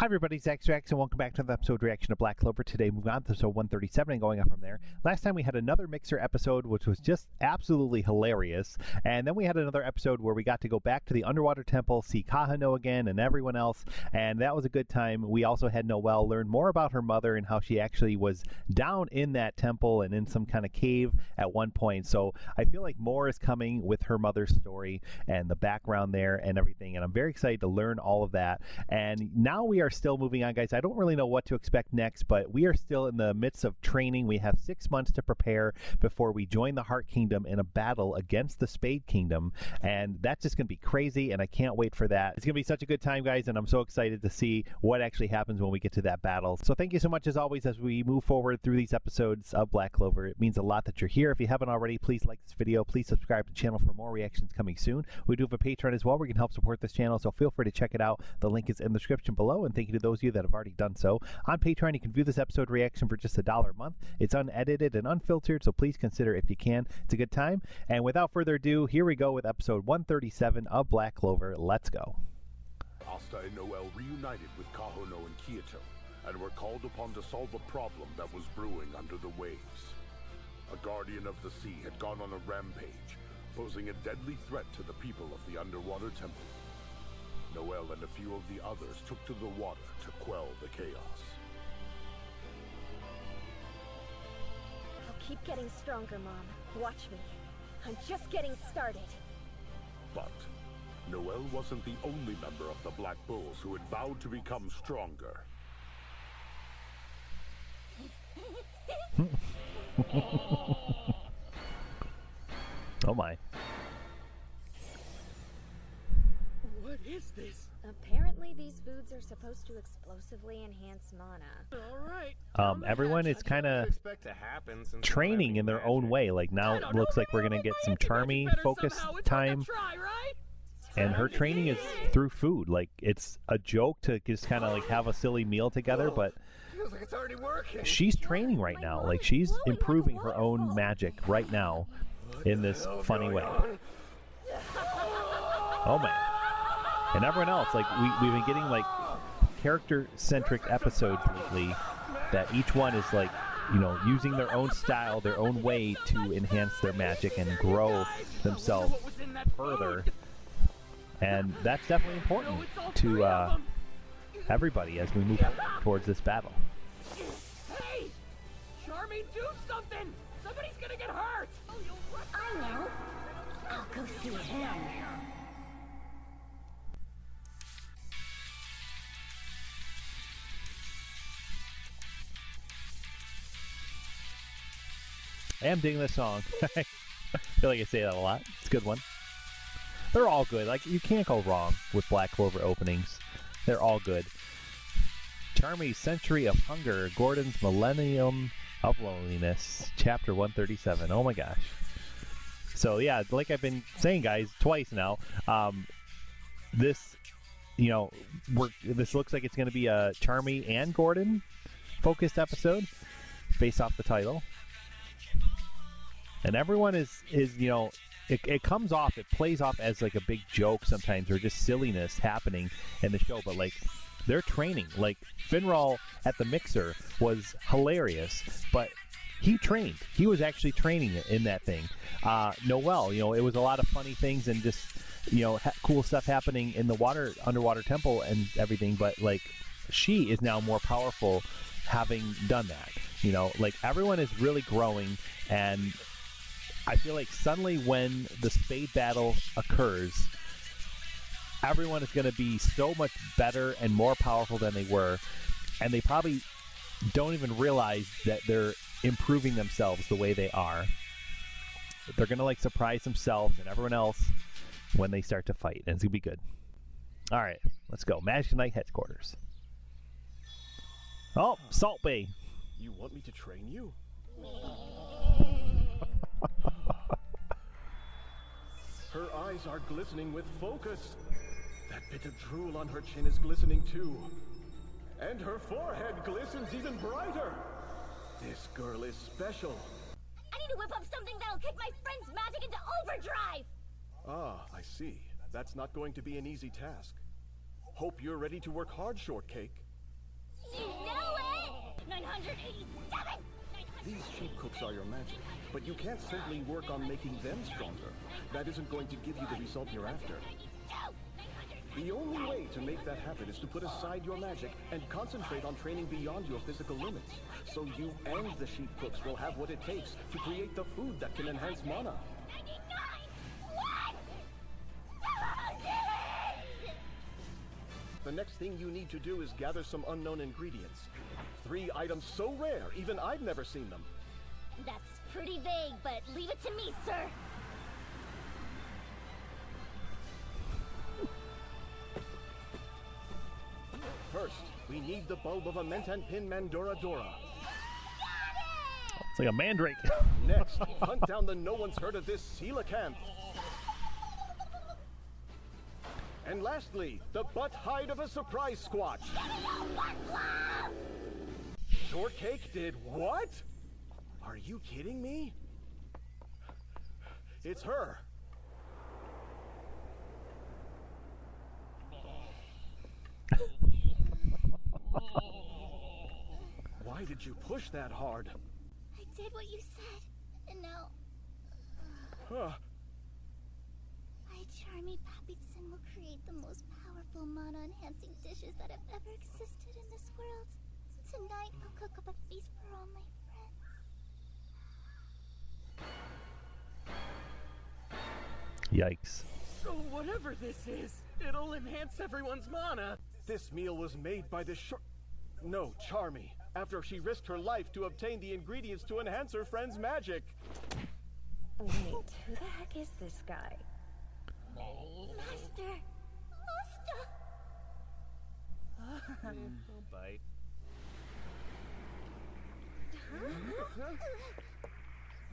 Hi everybody, Zach and welcome back to another episode reaction to Black Clover. Today moving on to episode 137 and going on from there. Last time we had another Mixer episode which was just absolutely hilarious, and then we had another episode where we got to go back to the underwater temple, see Kahano again and everyone else, and that was a good time. We also had Noelle learn more about her mother and how she actually was down in that temple and in some kind of cave at one point. So I feel like more is coming with her mother's story and the background there and everything, and I'm very excited to learn all of that. And now we are still moving on, guys. I don't really know what to expect next, but we are still in the midst of training. We have 6 months to prepare before we join the Heart Kingdom in a battle against the Spade Kingdom, and that's just going to be crazy, and I can't wait for that. It's going to be such a good time, guys, and I'm so excited to see what actually happens when we get to that battle. So thank you so much, as always, as we move forward through these episodes of Black Clover. It means a lot that you're here. If you haven't already, please like this video. Please subscribe to the channel for more reactions coming soon. We do have a Patreon as well where you can help support this channel, so feel free to check it out. The link is in the description below, and thank you to those of you that have already done so. On Patreon, you can view this episode reaction for just $1 a month. It's unedited and unfiltered, so please consider if you can. It's a good time. And without further ado, here we go with episode 137 of Black Clover. Let's go. Asta and Noelle reunited with Kahano and Kyoto, and were called upon to solve a problem that was brewing under the waves. A guardian of the sea had gone on a rampage, posing a deadly threat to the people of the underwater temple. Noelle and a few of the others took to the water to quell the chaos. I'll keep getting stronger, Mom. Watch me. I'm just getting started. But Noelle wasn't the only member of the Black Bulls who had vowed to become stronger. Oh my. What is this? Apparently these foods are supposed to explosively enhance mana. All right. Everyone is kind of training in their own way. Like now it looks like we're going to get some Charmy focus time. And her training is through food. Like it's a joke to just kind of like have a silly meal together, but Feels like it's already working. she's training right now. Like she's improving her own magic right now in this funny way. Oh man. And everyone else, like we've been getting like character-centric episodes lately that each one is like, you know, using their own style, their own way to enhance their magic and grow themselves further. And that's definitely important to everybody as we move towards this battle. Hey! Charmy, do something! Somebody's gonna get hurt! I know. I'll go see him. I am digging this song. I feel like I say that a lot. It's a good one. They're all good. Like, you can't go wrong with Black Clover openings. They're all good. Charmy's Century of Hunger, Gordon's Millennium of Loneliness, Chapter 137. Oh my gosh. So yeah, like I've been saying, guys, twice now, this, you know, this looks like it's going to be a Charmy and Gordon focused episode based off the title. And everyone is you know, it comes off, it plays off as like a big joke sometimes, or just silliness happening in the show, but like they're training. Like Finral at the Mixer was hilarious, but he trained. He was actually training in that thing. Noelle, you know, it was a lot of funny things and just, you know, cool stuff happening in the underwater temple and everything, but like she is now more powerful having done that. You know, like everyone is really growing, and I feel like suddenly when the Spade battle occurs, everyone is going to be so much better and more powerful than they were, and they probably don't even realize that they're improving themselves the way they are. They're going to like surprise themselves and everyone else when they start to fight, and it's going to be good. All right, let's go. Magic Knight headquarters. Oh, Salt Bay. You want me to train you? Her eyes are glistening with focus. That bit of drool on her chin is glistening too. And her forehead glistens even brighter. This girl is special. I need to whip up something that'll kick my friend's magic into overdrive! Ah, I see. That's not going to be an easy task. Hope you're ready to work hard, Shortcake. 987! These sheep cooks are your magic, but you can't simply work on making them stronger. That isn't going to give you the result you're after. The only way to make that happen is to put aside your magic and concentrate on training beyond your physical limits. So you and the sheep cooks will have what it takes to create the food that can enhance mana. 99! What? The next thing you need to do is gather some unknown ingredients. 3 items so rare, even I've never seen them. That's pretty vague, but leave it to me, sir. First, we need the bulb of a Mentanpin Mandora Dora. It's like a mandrake. Next, hunt down the no one's heard of this coelacanth. And lastly, the butt hide of a surprise squatch. Shortcake did what? Are you kidding me? It's her. Why did you push that hard? I did what you said, and now... Huh. My Charmy Pappitson will create the most powerful mana-enhancing dishes that have ever existed in this world. Tonight, I'll cook up a feast for all my friends. Yikes. So whatever this is, it'll enhance everyone's mana. This meal was made by the No, Charmy, after she risked her life to obtain the ingredients to enhance her friend's magic. Wait, who the heck is this guy? Master! I'll bite.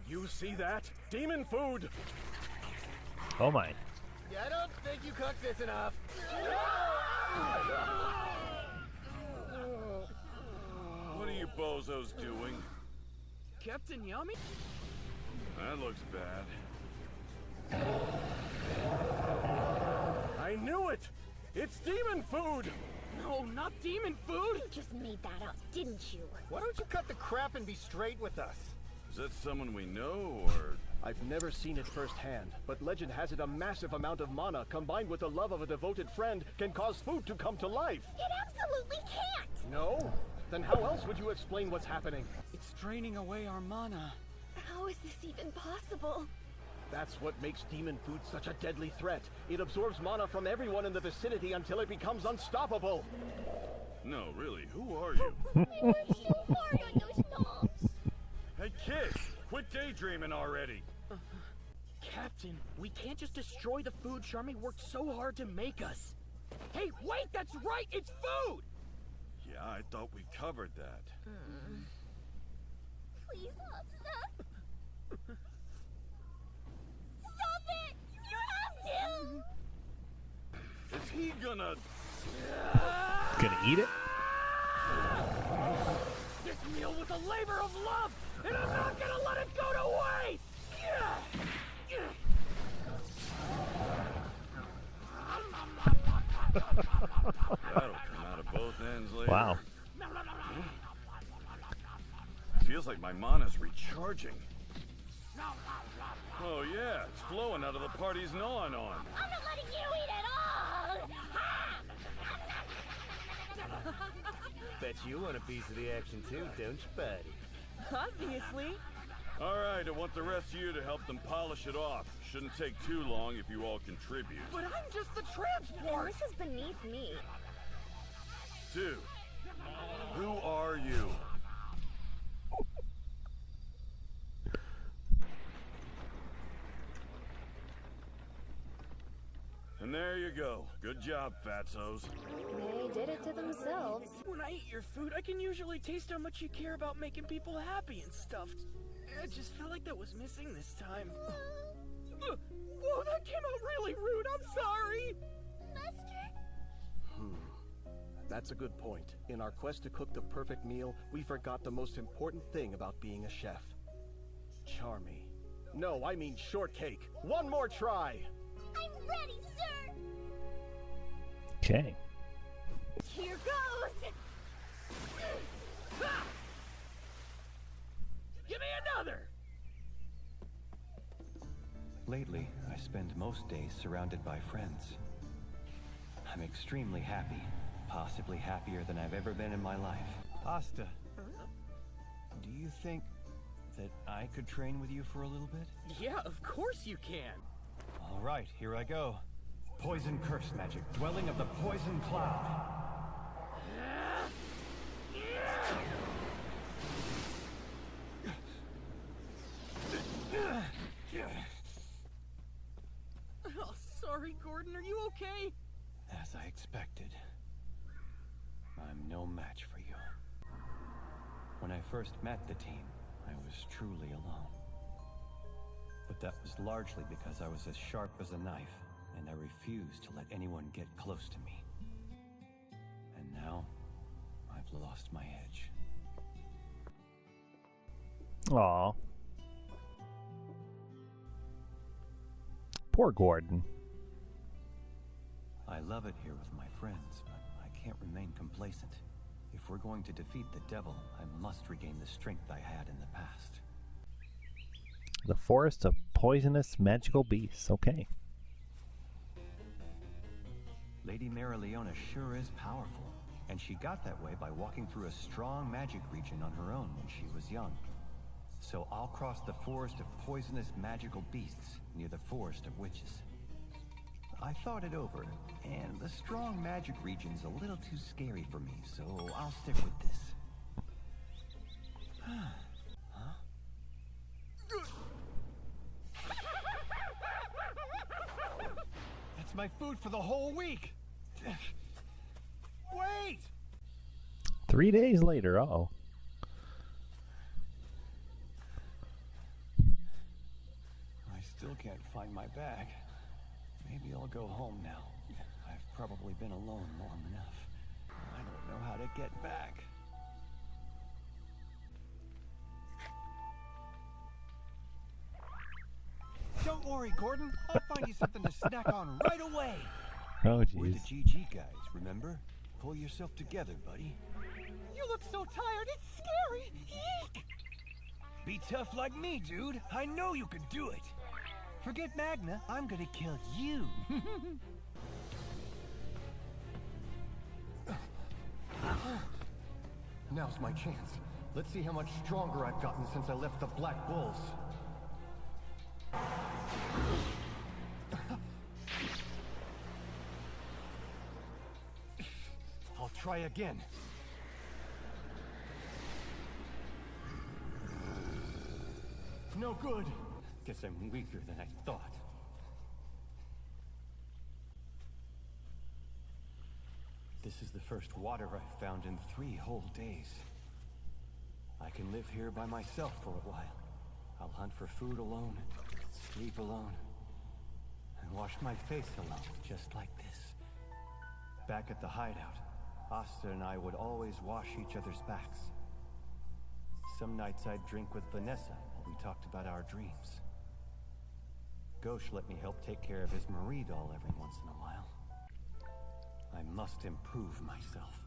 You see that? Demon food! Oh my. Yeah, I don't think you cooked this enough. What are you bozos doing? Captain Yummy? That looks bad. I knew it! It's demon food! No, not demon food! You just made that up, didn't you? Why don't you cut the crap and be straight with us? Is that someone we know, or...? I've never seen it firsthand, but legend has it a massive amount of mana combined with the love of a devoted friend can cause food to come to life. It absolutely can't! No? Then how else would you explain what's happening? It's draining away our mana. How is this even possible? That's what makes demon food such a deadly threat. It absorbs mana from everyone in the vicinity until it becomes unstoppable. No, really, who are you? I worked so hard on those knobs! Hey, kid! Quit daydreaming already! Captain, we can't just destroy the food Charmy worked so hard to make us. Hey, wait, that's right, it's food! Yeah, I thought we covered that. Please, Asta. Stop it! You have to! Is he gonna... Gonna eat it? This meal was a labor of love, and I'm not gonna let it go to waste! That'll come out of both ends later. Wow. Feels like my mana's recharging. Oh yeah, it's flowing out of the part he's gnawing on. I'm not letting you eat it all! Bet you want a piece of the action too, don't you, buddy? Obviously. Alright, I want the rest of you to help them polish it off. Shouldn't take too long if you all contribute. But I'm just the And transport! this is beneath me. 2. Who are you? And there you go. Good job, fatzos. They did it to themselves. When I eat your food, I can usually taste how much you care about making people happy and stuff. I just felt like that was missing this time. Whoa, that came out really rude. I'm sorry. Master? That's a good point. In our quest to cook the perfect meal, we forgot the most important thing about being a chef. Charmy. No, I mean shortcake. One more try! I'm ready, sir! Okay. Here goes! Lately, I spend most days surrounded by friends. I'm extremely happy, possibly happier than I've ever been in my life. Asta, do you think that I could train with you for a little bit? Yeah, of course you can. All right, here I go. Poison curse magic, dwelling of the poison cloud. Oh, sorry, Gordon. Are you okay? As I expected. I'm no match for you. When I first met the team, I was truly alone. But that was largely because I was as sharp as a knife, and I refused to let anyone get close to me. And now, I've lost my edge. Aw. Poor Gordon. I love it here with my friends, but I can't remain complacent. If we're going to defeat the devil, I must regain the strength I had in the past. The forest of poisonous magical beasts. Okay. Lady Marileona sure is powerful, and she got that way by walking through a strong magic region on her own when she was young. So I'll cross the forest of poisonous magical beasts near the forest of witches. I thought it over, and the strong magic region's a little too scary for me, so I'll stick with this. Huh? That's my food for the whole week! Wait! 3 days later, uh-oh. I still can't find my bag. Maybe I'll go home now. I've probably been alone long enough. I don't know how to get back. Don't worry, Gordon. I'll find you something to snack on right away. Oh, We're the jeez. GG guys, remember? Pull yourself together, buddy. You look so tired. It's scary. Eek! Be tough like me, dude. I know you can do it. Forget Magna. I'm gonna kill you. Now's my chance. Let's see how much stronger I've gotten since I left the Black Bulls. I'll try again. No good. Guess I'm weaker than I thought. This is the first water I've found in 3 whole days. I can live here by myself for a while. I'll hunt for food alone, sleep alone, and wash my face alone, just like this. Back at the hideout, Asta and I would always wash each other's backs. Some nights I'd drink with Vanessa while we talked about our dreams. Ghosh let me help take care of his Marie doll every once in a while. I must improve myself.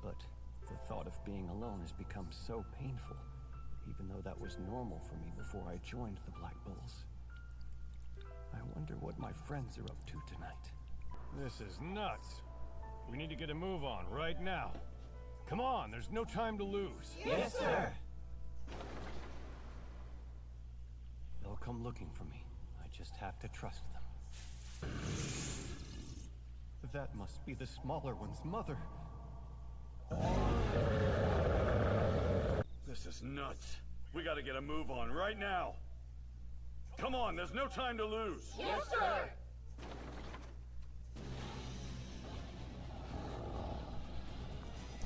But the thought of being alone has become so painful, even though that was normal for me before I joined the Black Bulls. I wonder what my friends are up to tonight. This is nuts. We need to get a move on right now. Come on, there's no time to lose. Yes, sir! They'll come looking for me. I just have to trust them. That must be the smaller one's mother. This is nuts. We gotta get a move on right now. Come on, there's no time to lose. Yes, sir!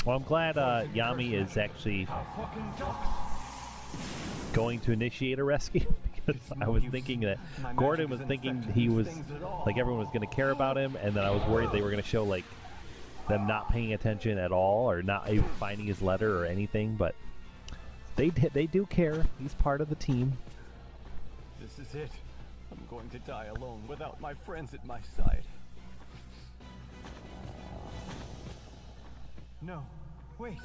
Well, I'm glad Yami is actually going to initiate a rescue, because I was thinking that Gordon was thinking he was, like, everyone was going to care about him, and then I was worried they were going to show, like, them not paying attention at all, or not even finding his letter or anything, but they do care. He's part of the team. This is it. I'm going to die alone without my friends at my side. No, wait.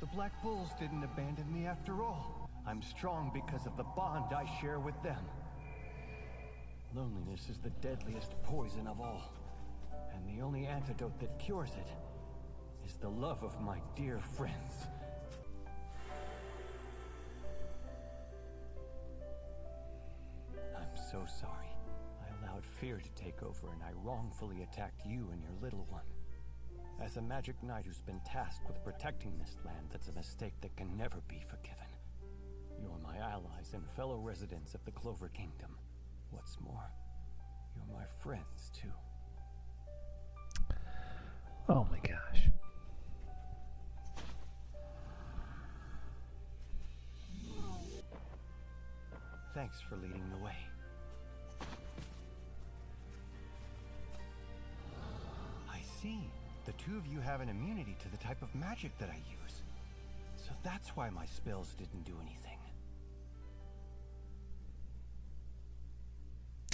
The Black Bulls didn't abandon me after all. I'm strong because of the bond I share with them. Loneliness is the deadliest poison of all, and the only antidote that cures it is the love of my dear friends. I'm so sorry. I allowed fear to take over, and I wrongfully attacked you and your little one. As a magic knight who's been tasked with protecting this land, that's a mistake that can never be forgiven. You're my allies and fellow residents of the Clover Kingdom. What's more, you're my friends, too. Oh my gosh. Thanks for leading the way. I see. The two of you have an immunity to the type of magic that I use. So that's why my spells didn't do anything.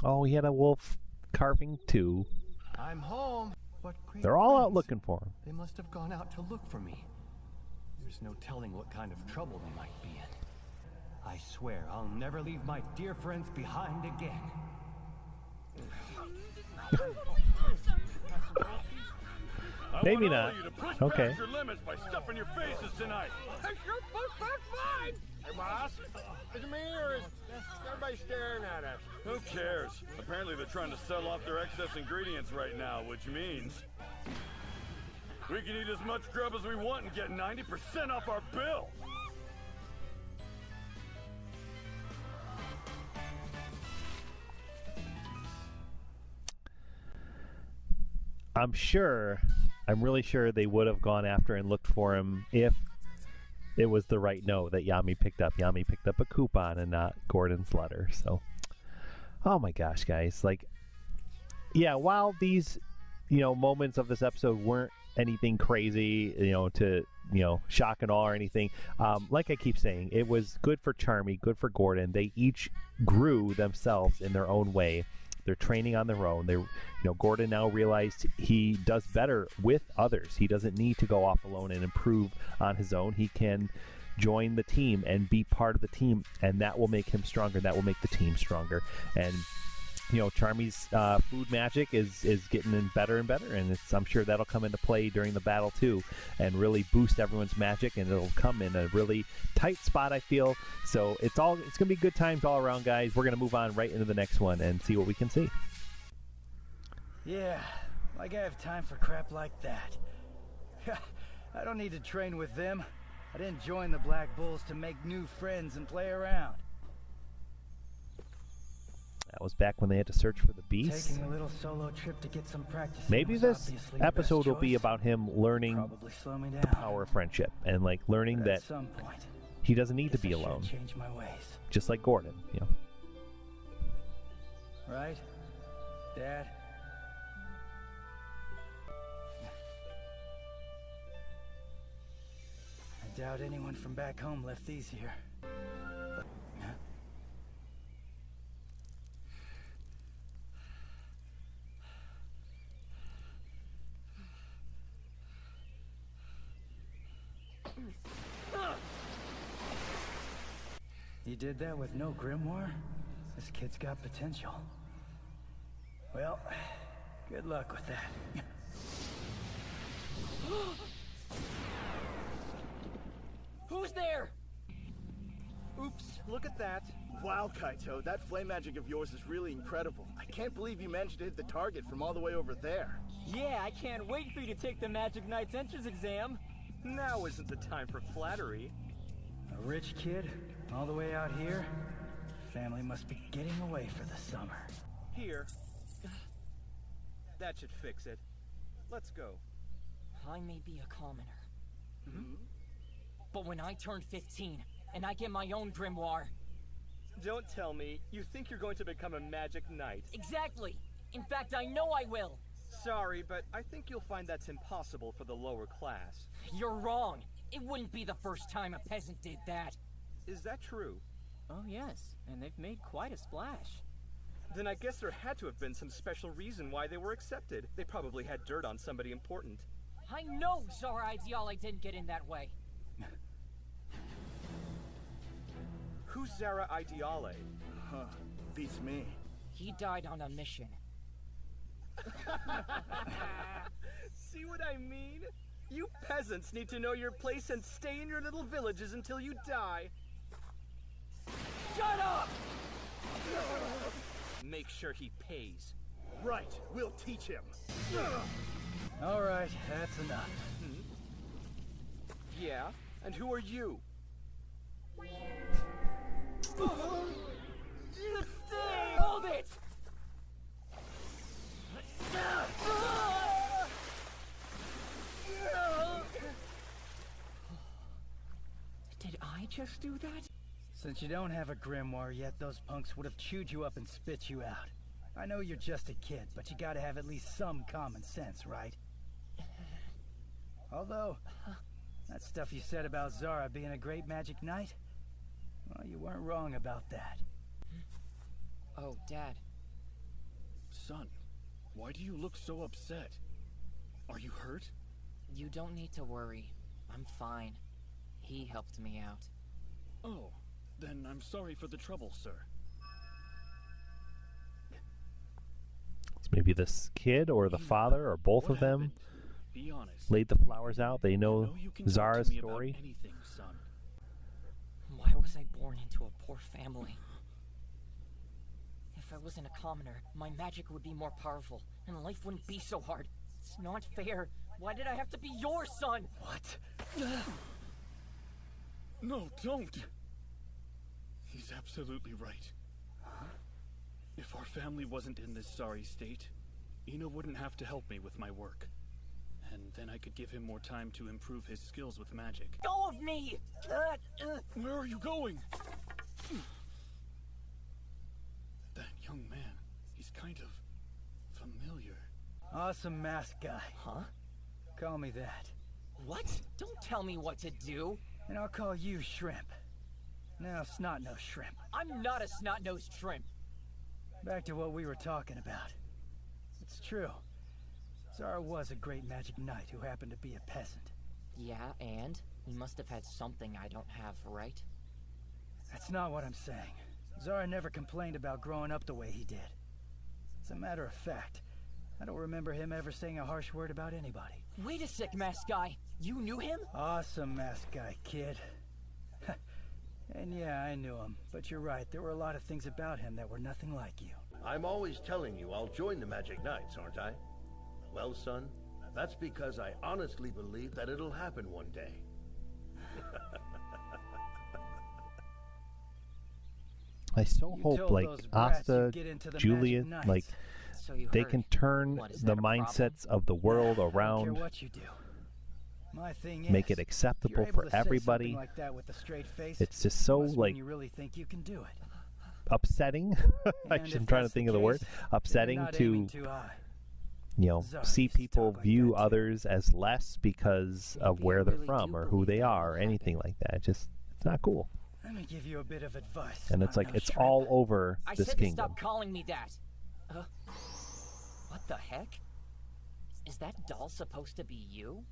Oh, he had a wolf carving too. I'm home. What great They're all out friends. looking for him. They must have gone out to look for me. There's no telling what kind of trouble they might be in. I swear I'll never leave my dear friends behind again. Maybe not. Okay. Your limits by stuffing your faces tonight. I sure pushed back mine! Hey, boss. Is it me or is everybody staring at us? Who cares? Apparently they're trying to sell off their excess ingredients right now, which means we can eat as much grub as we want and get 90% off our bill. I'm really sure they would have gone after and looked for him if it was the right note that Yami picked up. Yami picked up a coupon and not Gordon's letter. So, oh my gosh, guys. Like, yeah, while these, moments of this episode weren't anything crazy, to, shock and awe or anything, like I keep saying, it was good for Charmy, good for Gordon. They each grew themselves in their own way. They're training on their own. Gordon now realized he does better with others. He doesn't need to go off alone and improve on his own. He can join the team and be part of the team, and that will make him stronger. That will make the team stronger. And Charmy's food magic is getting in better and better, and I'm sure that'll come into play during the battle too, and really boost everyone's magic, and it'll come in a really tight spot, I feel. So it's gonna be good times all around, guys. We're gonna move on right into the next one and see what we can see. Yeah, like I have time for crap like that. I don't need to train with them. I didn't join the Black Bulls to make new friends and play around. That was back when they had to search for the beast. Taking a little solo trip to get some practice. Maybe this episode will be about him learning the power of friendship and learning that he doesn't need to be alone. Change my ways. Just like Gordon, Right, Dad? I doubt anyone from back home left these here. You did that with no grimoire? This kid's got potential. Well, good luck with that. Who's there? Oops, look at that. Wow, Kaito, that flame magic of yours is really incredible. I can't believe you managed to hit the target from all the way over there. Yeah, I can't wait for you to take the Magic Knight's entrance exam. Now isn't the time for flattery. A rich kid, all the way out here? Family must be getting away for the summer. Here. That should fix it. Let's go. I may be a commoner. But when I turn 15, and I get my own grimoire... Don't tell me you think you're going to become a magic knight. Exactly! In fact, I know I will! Sorry, but I think you'll find that's impossible for the lower class. You're wrong! It wouldn't be the first time a peasant did that. Is that true? Oh yes, and they've made quite a splash. Then I guess there had to have been some special reason why they were accepted. They probably had dirt on somebody important. I know Zara Ideale didn't get in that way. Who's Zara Ideale? Huh. Beats me. He died on a mission. See what I mean? You peasants need to know your place and stay in your little villages until you die. Shut up! Make sure he pays. Right, we'll teach him. All right, that's enough. Yeah? And who are you? Hold it! Did I just do that? Since you don't have a grimoire yet, those punks would have chewed you up and spit you out. I know you're just a kid, but you gotta have at least some common sense, right? Although, that stuff you said about Zara being a great magic knight, well, you weren't wrong about that. Oh, Dad. Son, why do you look so upset? Are you hurt? You don't need to worry. I'm fine. He helped me out. Oh, then I'm sorry for the trouble, sir. It's maybe this kid or the father or both of them Be honest. laid the flowers out. They know You can talk Zara's to me about story. anything, son. Why was I born into a poor family? If I wasn't a commoner, my magic would be more powerful, and life wouldn't be so hard. It's not fair. Why did I have to be your son? What? No, don't! He's absolutely right. If our family wasn't in this sorry state, Ina wouldn't have to help me with my work. And then I could give him more time to improve his skills with magic. Go of me! Where are you going? That young man, he's kind of familiar. Awesome mask guy. Huh? Call me that. What? Don't tell me what to do. And I'll call you Shrimp. Now, Snot-Nosed Shrimp. I'm not a snot-nosed shrimp. Back to what we were talking about. It's true. Zara was a great magic knight who happened to be a peasant. Yeah, and? He must have had something I don't have, right? That's not what I'm saying. Zara never complained about growing up the way he did. As a matter of fact, I don't remember him ever saying a harsh word about anybody. Wait a sec, mask guy. You knew him? Awesome mask guy, kid. And yeah, I knew him. But you're right, there were a lot of things about him that were nothing like you. I'm always telling you I'll join the Magic Knights, aren't I? Well, son, that's because I honestly believe that it'll happen one day. I so hope, like, Asta, Julia, like, So you they heard. can turn What, is the that a mindsets of the world I don't care around, what you do. My thing make is, it if acceptable you're able for to say everybody. something like that with a straight face, It's just so, must mean like, you really think you can do it. upsetting. And I'm if trying to that's think the of the word. case, then you're Upsetting not to, aiming too high. you know, Zara see used to people talk like view that, too. others as less because of Maybe where I they're really from do or who believe they that are will or anything like that. It's not cool. Let me give you a bit of advice. And it's like, Snot-Nosed it's Shrimp. all over I this said to kingdom. stop calling me that. What the heck? Is that doll supposed to be you?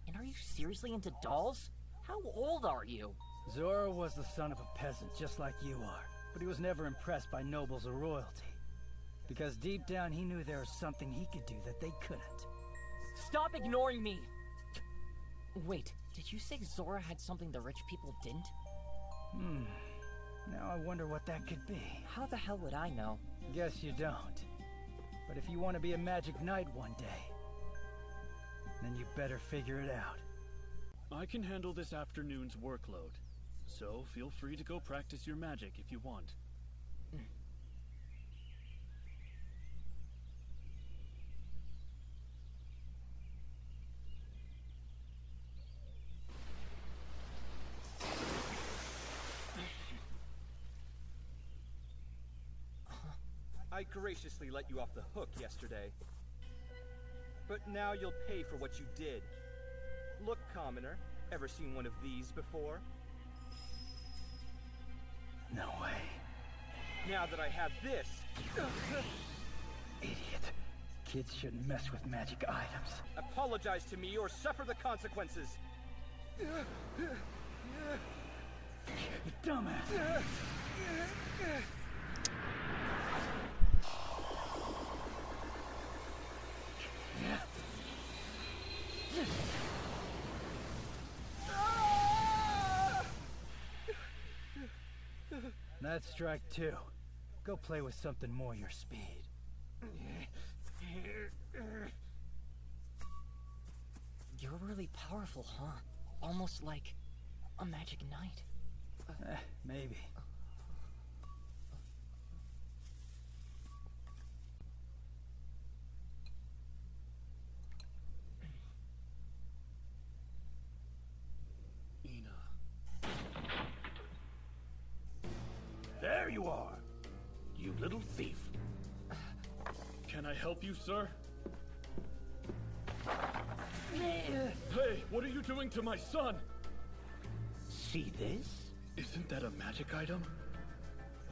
And are you seriously into dolls? How old are you? Zora was the son of a peasant, just like you are. But he was never impressed by nobles or royalty. Because deep down he knew there was something he could do that they couldn't. Stop ignoring me! Wait, did you say Zora had something the rich people didn't? Now I wonder what that could be. How the hell would I know? Guess you don't. But if you want to be a magic knight one day, then you better figure it out. I can handle this afternoon's workload, so feel free to go practice your magic if you want. I graciously let you off the hook yesterday. But now you'll pay for what you did. Look, commoner, ever seen one of these before? No way. Now that I have this... Idiot. Kids shouldn't mess with magic items. Apologize to me or suffer the consequences. You dumbass! That's strike 2. Go play with something more your speed. You're really powerful, huh? Almost like a magic knight. Maybe. There you are, you little thief. Can I help you, sir? Hey, what are you doing to my son? See this? Isn't that a magic item?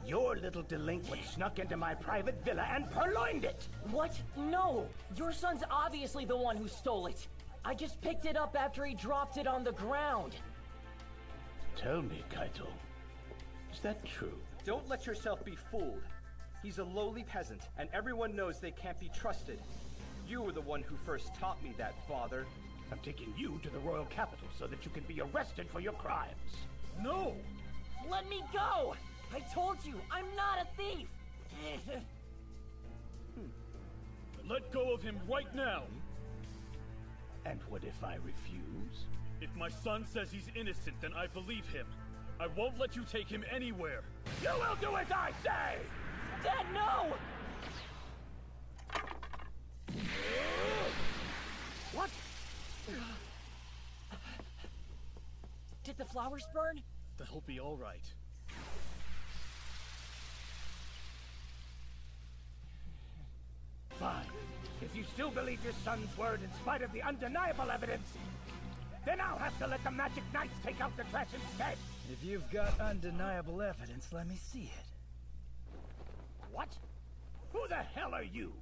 Your little delinquent snuck into my private villa and purloined it! What? No! Your son's obviously the one who stole it. I just picked it up after he dropped it on the ground. Tell me, Kaito, is that true? Don't let yourself be fooled. He's a lowly peasant, and everyone knows they can't be trusted. You were the one who first taught me that, Father. I'm taking you to the royal capital so that you can be arrested for your crimes. No! Let me go! I told you, I'm not a thief! Let go of him right now! And what if I refuse? If my son says he's innocent, then I believe him. I won't let you take him anywhere. You will do as I say! Dad, no! What? Did the flowers burn? They'll be all right. Fine. If you still believe your son's word in spite of the undeniable evidence, then I'll have to let the Magic Knights take out the trash instead. If you've got undeniable evidence, let me see it. What? Who the hell are you?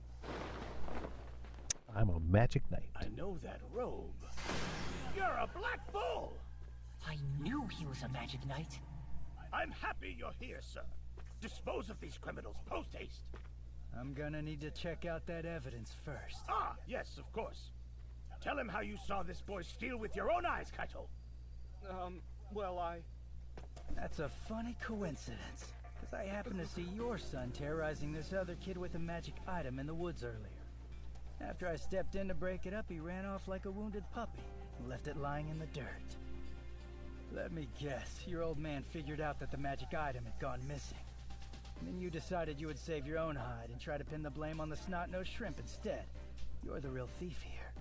I'm a magic knight. I know that robe. You're a Black Bull! I knew he was a magic knight. I'm happy you're here, sir. Dispose of these criminals post-haste. I'm gonna need to check out that evidence first. Ah, yes, of course. Tell him how you saw this boy steal with your own eyes, Kaito. Well, That's a funny coincidence, because I happened to see your son terrorizing this other kid with a magic item in the woods earlier. After I stepped in to break it up, he ran off like a wounded puppy and left it lying in the dirt. Let me guess, your old man figured out that the magic item had gone missing. And then you decided you would save your own hide and try to pin the blame on the snot-nosed shrimp instead. You're the real thief here.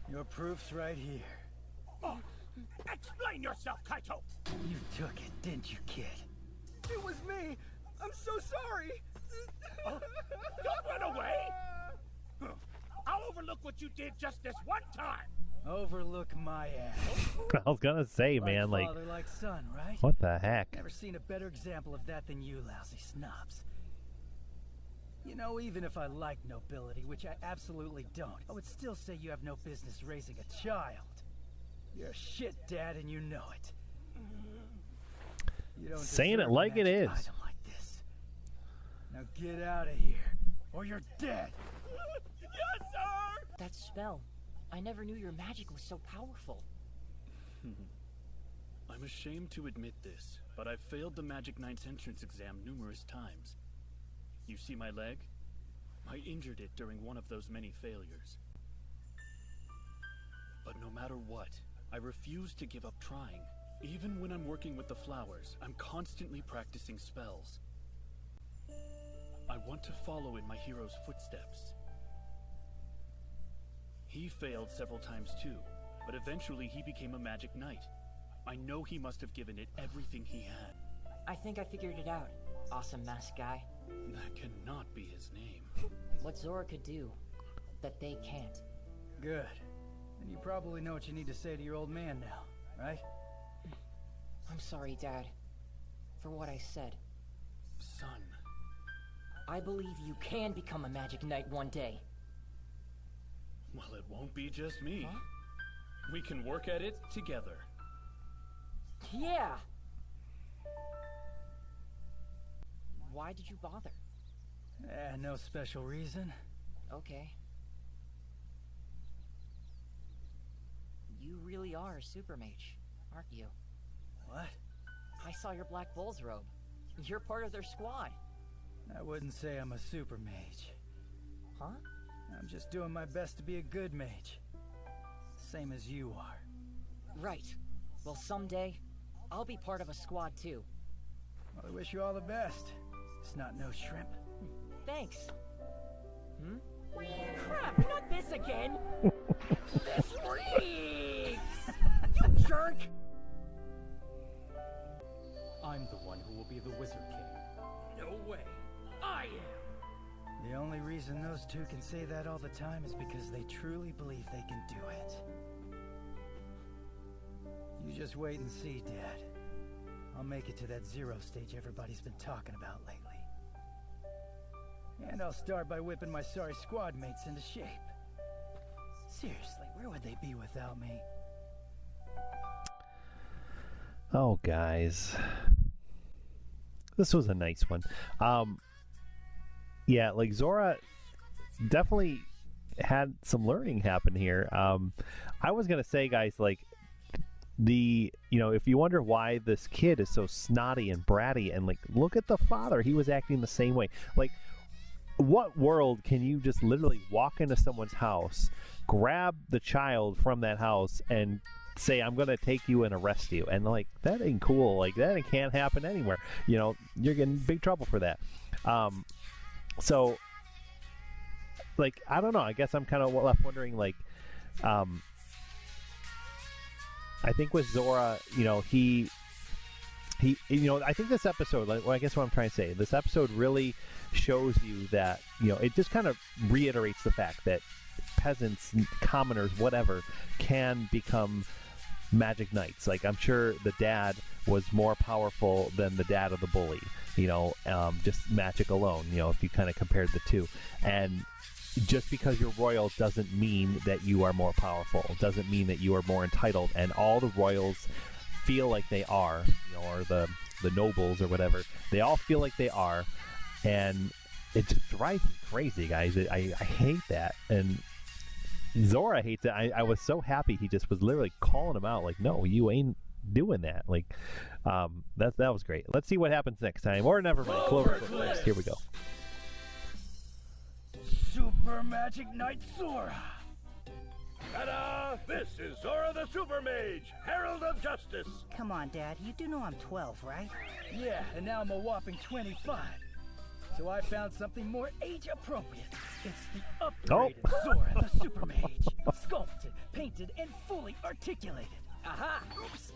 Your proof's right here. Oh, explain yourself, Kaito! You took it, didn't you, kid? It was me! I'm so sorry! Don't run away! I'll overlook what you did just this one time! Overlook my ass. I was gonna say, man, like, father, like son, right? what the heck? Never seen a better example of that than you, lousy snobs. You know, even if I like nobility, which I absolutely don't, I would still say you have no business raising a child. You're a shit dad and you know it. You don't saying it like it is. Item like this. Now get out of here, or you're dead. Yes, sir! That spell. I never knew your magic was so powerful. I'm ashamed to admit this, but I've failed the Magic Knight's entrance exam numerous times. You see my leg? I injured it during one of those many failures. But no matter what, I refuse to give up trying. Even when I'm working with the flowers, I'm constantly practicing spells. I want to follow in my hero's footsteps. He failed several times too, but eventually he became a magic knight. I know he must have given it everything he had. I think I figured it out. Awesome mask guy. That cannot be his name. What Zora could do, that they can't. Good. Then you probably know what you need to say to your old man now, right? I'm sorry, Dad, for what I said. Son. I believe you can become a magic knight one day. Well, it won't be just me. Huh? We can work at it together. Yeah! Why did you bother? No special reason. Okay. You really are a super mage, aren't you? What? I saw your Black Bull's robe. You're part of their squad. I wouldn't say I'm a super mage. Huh? I'm just doing my best to be a good mage. Same as you are. Right. Well, someday, I'll be part of a squad too. Well, I wish you all the best. It's not no shrimp. Thanks. Hmm? Crap, not this again! This reeks! You jerk! I'm the one who will be the Wizard King. No way. I am. The only reason those two can say that all the time is because they truly believe they can do it. You just wait and see, Dad. I'll make it to that 0 stage everybody's been talking about lately. And I'll start by whipping my sorry squad mates into shape. Seriously, where would they be without me? Oh, guys. This was a nice one. Yeah, like Zora definitely had some learning happen here. I was going to say, guys, like, if you wonder why this kid is so snotty and bratty, and like, look at the father, he was acting the same way. Like, what world can you just literally walk into someone's house, grab the child from that house, and say, I'm going to take you and arrest you? And like, that ain't cool. Like, that can't happen anywhere. You're getting in big trouble for that. So, like, I don't know. I guess I'm kind of left wondering, like, I think with Zora, he I think this episode, like, well, I guess what I'm trying to say, this episode really shows you that, it just kind of reiterates the fact that peasants, commoners, whatever, can become magic knights. Like, I'm sure the dad was more powerful than the dad of the bully, just magic alone, if you kind of compared the two. And just because you're royal doesn't mean that you are more powerful, doesn't mean that you are more entitled. And all the royals feel like they are, or the nobles or whatever, they all feel like they are. And it just drives me crazy, guys. I hate that. And Zora hates it. I was so happy he just was literally calling him out, like, no, you ain't doing that. Like, that was great. Let's see what happens next time. Or never mind. Clover first. Here we go. Super Magic Knight Zora. Ta-da! This is Zora the Super Mage, Herald of Justice. Come on, Dad. You do know I'm 12, right? Yeah, and now I'm a whopping 25. So I found something more age-appropriate. It's the upgraded Zora the Super Mage. Sculpted, painted, and fully articulated. Aha! Oops.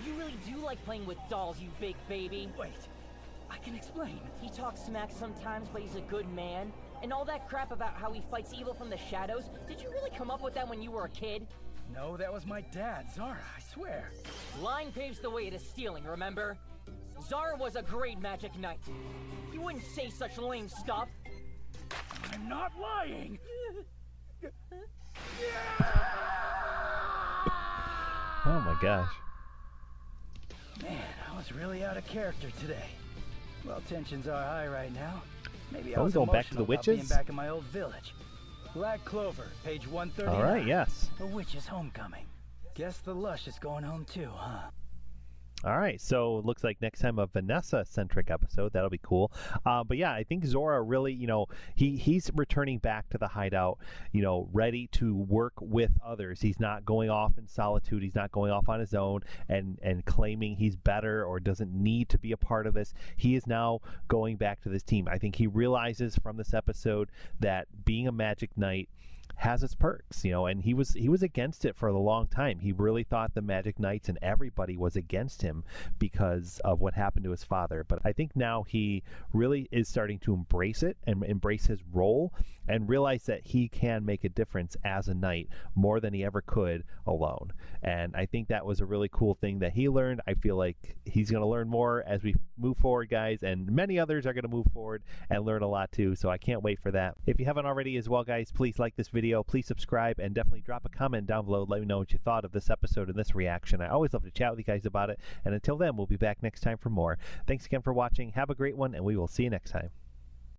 You really do like playing with dolls, you big baby. Wait, I can explain. He talks smack sometimes, but he's a good man. And all that crap about how he fights evil from the shadows, did you really come up with that when you were a kid? No, that was my dad, Zara, I swear. Lying paves the way to stealing, remember? Zara was a great magic knight. You wouldn't say such lame stuff. I'm not lying. Oh my gosh. Man, I was really out of character today. Well, tensions are high right now. Maybe I was going back to the emotional about witches? being back in my old village. Black Clover, page 139. All right, yes. A witch's homecoming. Guess the Lush is going home too, huh? All right, so it looks like next time a Vanessa-centric episode. That'll be cool. But yeah, I think Zora really, he's returning back to the hideout, ready to work with others. He's not going off in solitude. He's not going off on his own and claiming he's better or doesn't need to be a part of this. He is now going back to this team. I think he realizes from this episode that being a magic knight has its perks, and he was against it for a long time. He really thought the Magic Knights and everybody was against him because of what happened to his father. But I think now he really is starting to embrace it and embrace his role and realize that he can make a difference as a knight more than he ever could alone. And I think that was a really cool thing that he learned. I feel like he's going to learn more as we move forward, guys, and many others are going to move forward and learn a lot too. So I can't wait for that. If you haven't already as well, guys, please like this video. video, please subscribe and definitely drop a comment down below. Let me know what you thought of this episode and this reaction. I always love to chat with you guys about it. And until then, we'll be back next time for more. Thanks again for watching. Have a great one, and we will see you next time.